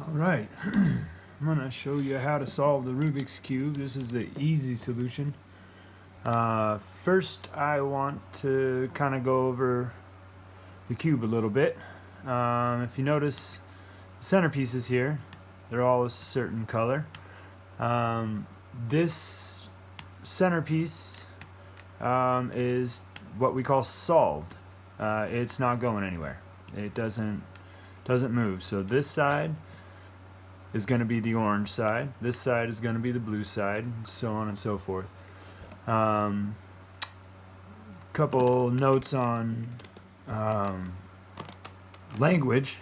Alright, I'm going to show you how to solve the Rubik's Cube. This is the easy solution. First, I want to kind of go over the cube a little bit. If you notice, the centerpieces here, they're all a certain color. This centerpiece is what we call solved. It's not going anywhere. It doesn't move. So this side is going to be the orange side. This side is going to be the blue side, and so on and so forth. Couple notes on language.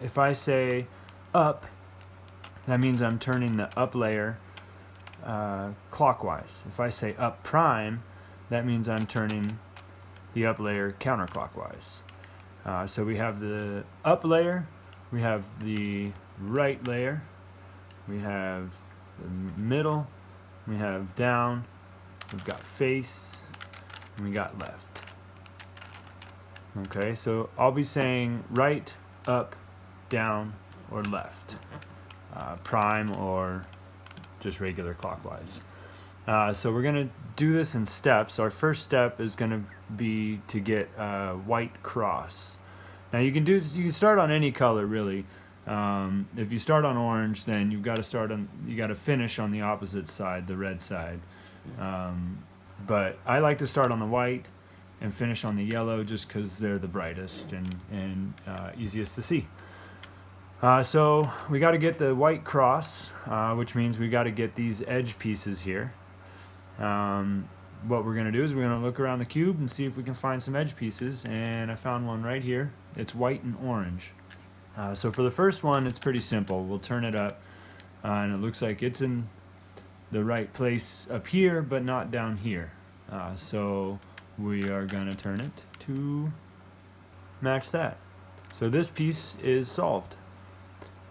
If I say up, that means I'm turning the up layer clockwise. If I say up prime, that means I'm turning the up layer counterclockwise. So we have the up layer, we have the right layer, we have the middle, we have down, we've got face, and we got left. Okay, so I'll be saying right, up, down, or left, prime or just regular clockwise. So we're going to do this in steps. Our first step is going to be to get a white cross. Now you can start on any color really. If you start on orange, then you got to finish on the opposite side, the red side. But I like to start on the white and finish on the yellow just because they're the brightest and easiest to see. So we got to get the white cross, which means we got to get these edge pieces here. What we're going to do is we're going to look around the cube and see if we can find some edge pieces, and I found one right here. It's white and orange. So for the first one, it's pretty simple. We'll turn it up, and it looks like it's in the right place up here, but not down here. So we are going to turn it to match that. So this piece is solved.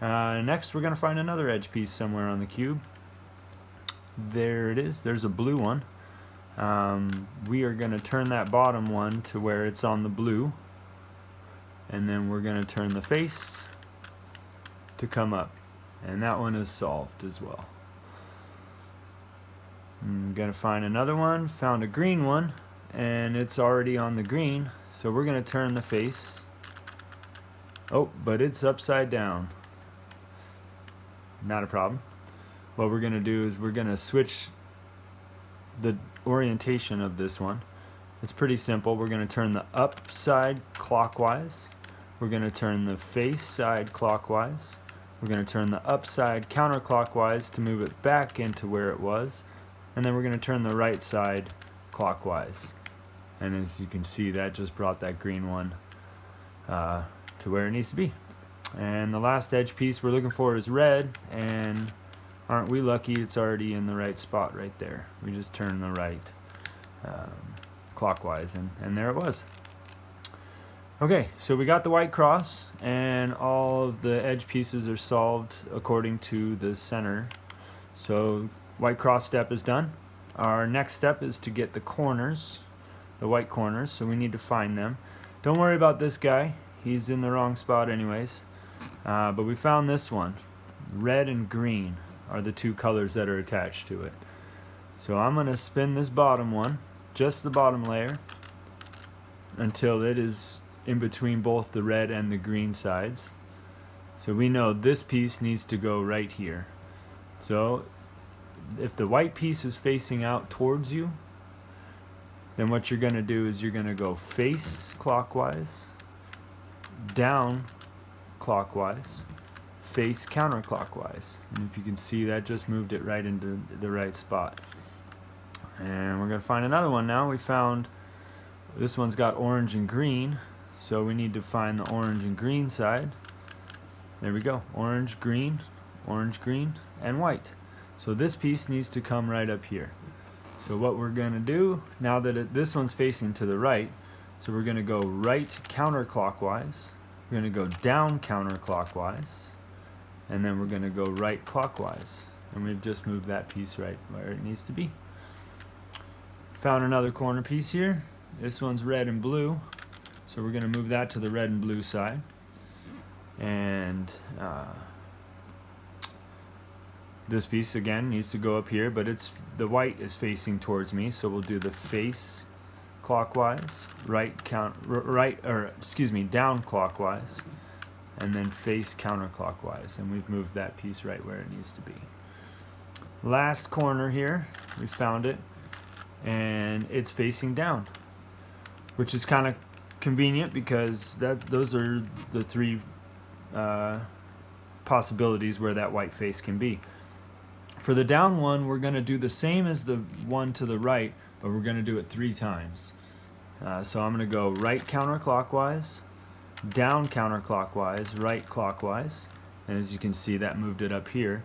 Next, we're going to find another edge piece somewhere on the cube. There it is. There's a blue one. We are going to turn that bottom one to where it's on the blue, and then we're going to turn the face to come up, and that one is solved as well. I'm going to find another one. Found a green one, and it's already on the green, so we're going to turn the face. Oh, but it's upside down. Not a problem. What we're going to do is we're going to switch the orientation of this one. It's pretty simple. We're going to turn the up side clockwise. We're going to turn the face side clockwise. We're going to turn the up side counterclockwise to move it back into where it was. And then we're going to turn the right side clockwise. And as you can see, that just brought that green one to where it needs to be. And the last edge piece we're looking for is red, and aren't we lucky, it's already in the right spot right there. We just turn the right clockwise, and there it was. Okay, so we got the white cross, and all of the edge pieces are solved according to the center. So white cross step is done. Our next step is to get the corners, the white corners, so we need to find them. Don't worry about this guy, he's in the wrong spot anyways. But we found this one. Red and green are the two colors that are attached to it. So I'm going to spin this bottom one, just the bottom layer, until it is in between both the red and the green sides. So we know this piece needs to go right here. So if the white piece is facing out towards you, then what you're going to do is you're going to go face clockwise, down clockwise, face counterclockwise. And if you can see, that just moved it right into the right spot. And we're going to find another one now. We found this one's got orange and green, so we need to find the orange and green side. There we go. Orange, green, and white. So this piece needs to come right up here. So what we're going to do, now that this one's facing to the right, so we're going to go right counterclockwise, we're going to go down counterclockwise, and then we're going to go right clockwise. And we've just moved that piece right where it needs to be. Found another corner piece here. This one's red and blue, so we're going to move that to the red and blue side. And this piece again needs to go up here, but the white is facing towards me, so we'll do the face clockwise, down clockwise, and then face counterclockwise, and we've moved that piece right where it needs to be. Last corner here, we found it, and it's facing down, which is kind of convenient because those are the three possibilities where that white face can be. For the down one, we're going to do the same as the one to the right, but we're going to do it 3 times. So I'm going to go right counterclockwise, down counterclockwise, right clockwise, and as you can see, that moved it up here.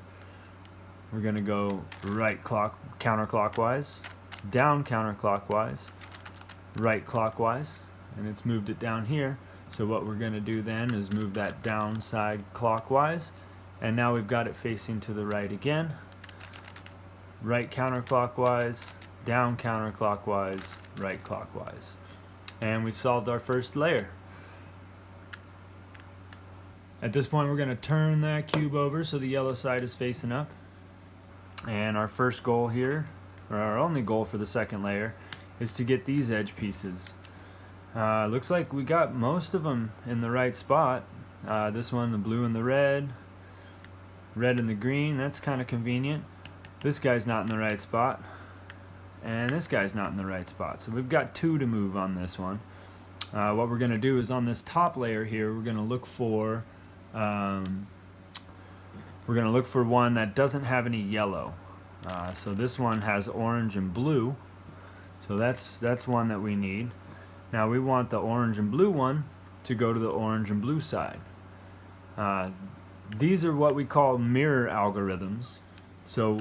We're going to go right counterclockwise, down counterclockwise, right clockwise, and it's moved it down here. So what we're going to do then is move that down side clockwise, and now we've got it facing to the right again. Right counterclockwise, down counterclockwise, right clockwise. And we've solved our first layer. At this point, we're going to turn that cube over so the yellow side is facing up. And our first goal here, or our only goal for the second layer, is to get these edge pieces. Looks like we got most of them in the right spot. This one, the blue and the red and the green, that's kind of convenient. This guy's not in the right spot, and this guy's not in the right spot. So we've got 2 to move on this one. What we're going to do is on this top layer here, we're going to look for one that doesn't have any yellow. So this one has orange and blue. So that's one that we need. Now we want the orange and blue one to go to the orange and blue side. These are what we call mirror algorithms. So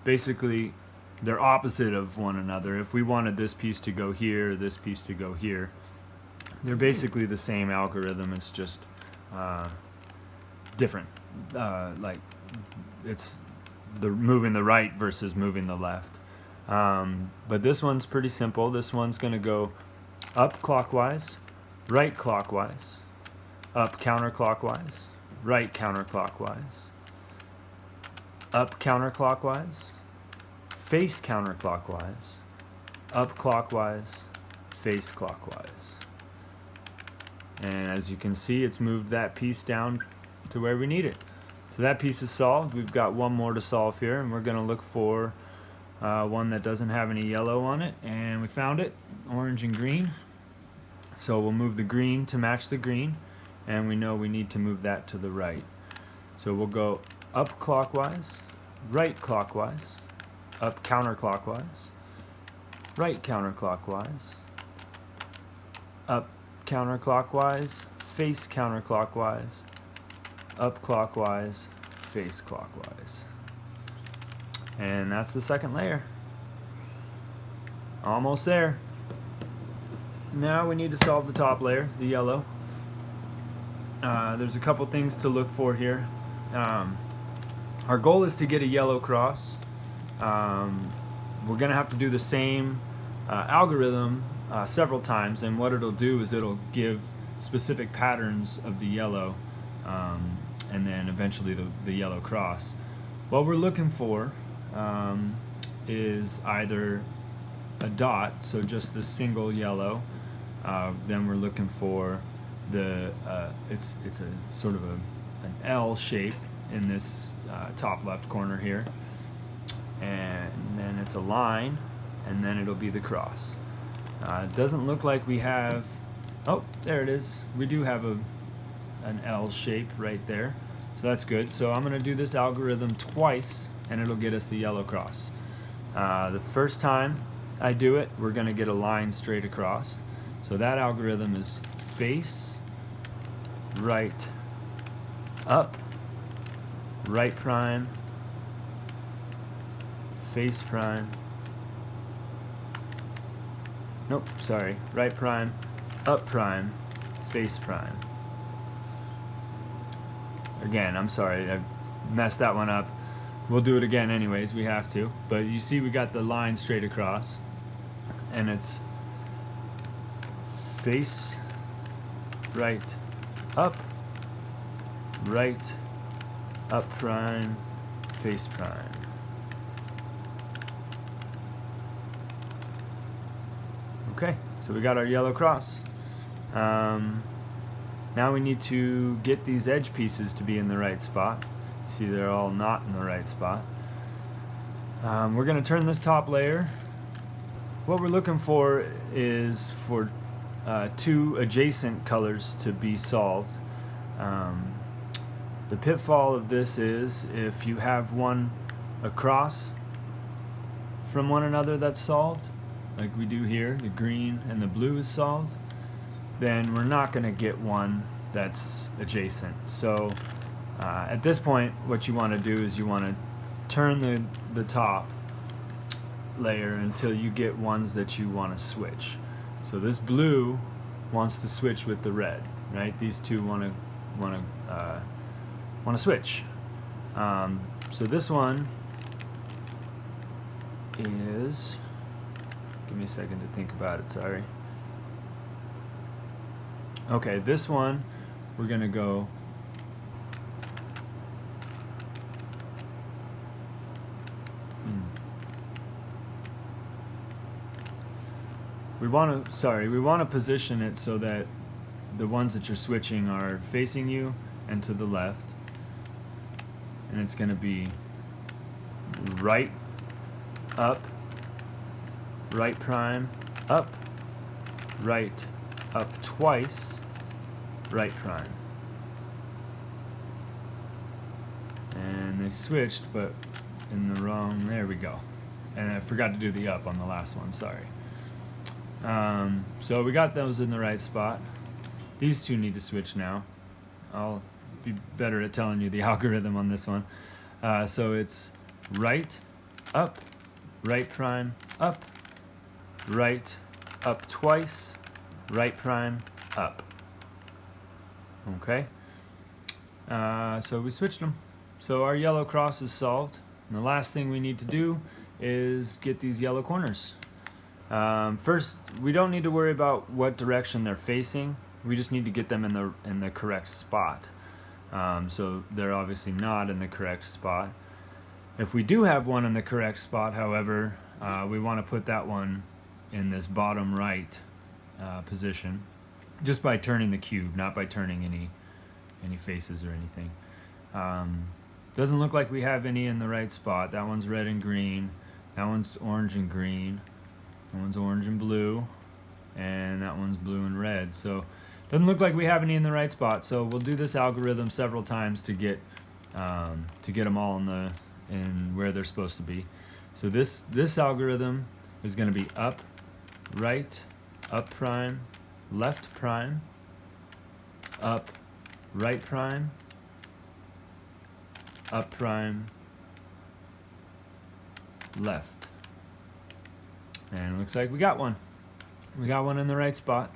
basically they're opposite of one another. If we wanted this piece to go here, this piece to go here, they're basically the same algorithm. It's just different. Like it's moving the right versus moving the left. But this one's pretty simple. This one's going to go up clockwise, right clockwise, up counterclockwise, right counterclockwise, up counterclockwise, face counterclockwise, up clockwise, face clockwise. And as you can see, it's moved that piece down to where we need it. So that piece is solved. We've got one more to solve here, and we're going to look for one that doesn't have any yellow on it, and we found it, orange and green. So we'll move the green to match the green, and we know we need to move that to the right. So we'll go up clockwise, right clockwise, up counterclockwise, right counterclockwise, up counterclockwise, face counterclockwise, up clockwise, face clockwise. And that's the second layer. Almost there. Now we need to solve the top layer, the yellow. There's a couple things to look for here. Our goal is to get a yellow cross. We're going to have to do the same algorithm several times, and what it'll do is it'll give specific patterns of the yellow, and then eventually the yellow cross. What we're looking for is either a dot, so just the single yellow. Then we're looking for it's a sort of an L shape in this top left corner here, and then it's a line, and then it'll be the cross. It doesn't look like we have, oh, there it is. We do have an L shape right there, so that's good. So I'm going to do this algorithm twice, and it'll get us the yellow cross. The first time I do it, we're going to get a line straight across. So that algorithm is face, right, up, right prime, face prime, nope, sorry, right prime, up prime, face prime. Again, I'm sorry, I messed that one up. We'll do it again anyways, we have to. But you see we got the line straight across, and it's face, right, up prime, face prime. Okay, so we got our yellow cross. Now we need to get these edge pieces to be in the right spot. See, they're all not in the right spot. We're going to turn this top layer. What we're looking for is for two adjacent colors to be solved. The pitfall of this is if you have one across from one another that's solved, like we do here, the green and the blue is solved, then we're not going to get one that's adjacent. So at this point, what you want to do is you want to turn the top layer until you get ones that you want to switch. So this blue wants to switch with the red, right? These two want to switch. So this one is, give me a second to think about it, sorry. Okay, this one we're gonna go we want to position it so that the ones that you're switching are facing you and to the left, and it's going to be right, up, right prime, up, right, up twice, right prime. And they switched, but in the wrong, there we go. And I forgot to do the up on the last one, sorry. So we got those in the right spot. These two need to switch now. I'll be better at telling you the algorithm on this one. So it's right, up, right prime, up, right, up twice, right prime, up. Okay? So we switched them. So our yellow cross is solved. And the last thing we need to do is get these yellow corners. First, we don't need to worry about what direction they're facing. We just need to get them in the correct spot. So they're obviously not in the correct spot. If we do have one in the correct spot, however, we want to put that one in this bottom right position, just by turning the cube, not by turning any faces or anything. Doesn't look like we have any in the right spot. That one's red and green. That one's orange and green. That one's orange and blue, and that one's blue and red. So doesn't look like we have any in the right spot. So we'll do this algorithm several times to get them all in where they're supposed to be. So this algorithm is going to be up, right, up prime, left prime, up, right prime, up prime, left. And it looks like we got one. We got one in the right spot.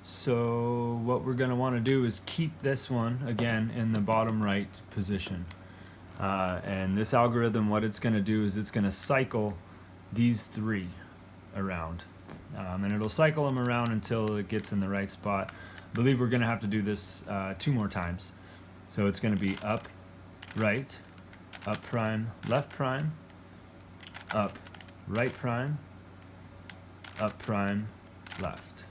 So what we're going to want to do is keep this one, again, in the bottom right position. And this algorithm, what it's going to do is it's going to cycle these three around. And it'll cycle them around until it gets in the right spot. I believe we're going to have to do this 2 more times. So it's going to be up, right, up prime, left prime, up, right prime, up prime, left.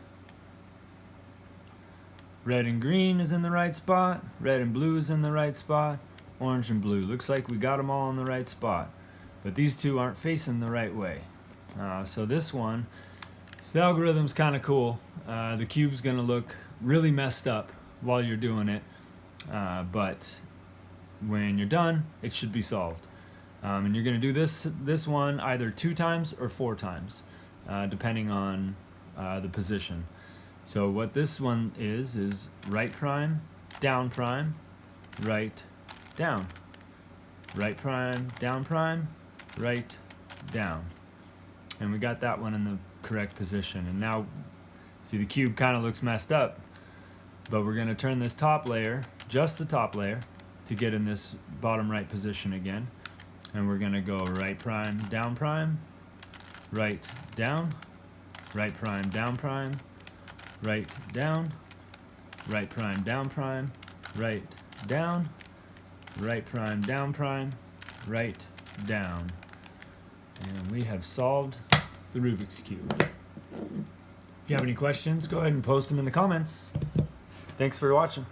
Red and green is in the right spot. Red and blue is in the right spot. Orange and blue. Looks like we got them all in the right spot. But these two aren't facing the right way. So this one, the algorithm's kind of cool. The cube's going to look really messed up while you're doing it. But when you're done, it should be solved. And you're going to do this one either 2 times or 4 times. Depending on the position. So what this one is right prime, down prime, right, down. Right prime, right, down. And we got that one in the correct position. And now, see, the cube kind of looks messed up. But we're going to turn this top layer, just the top layer, to get in this bottom right position again. And we're going to go right prime, right, down, right prime, right, down, right prime, right, down, right prime, right down. And we have solved the Rubik's Cube. If you have any questions, go ahead and post them in the comments. Thanks for watching.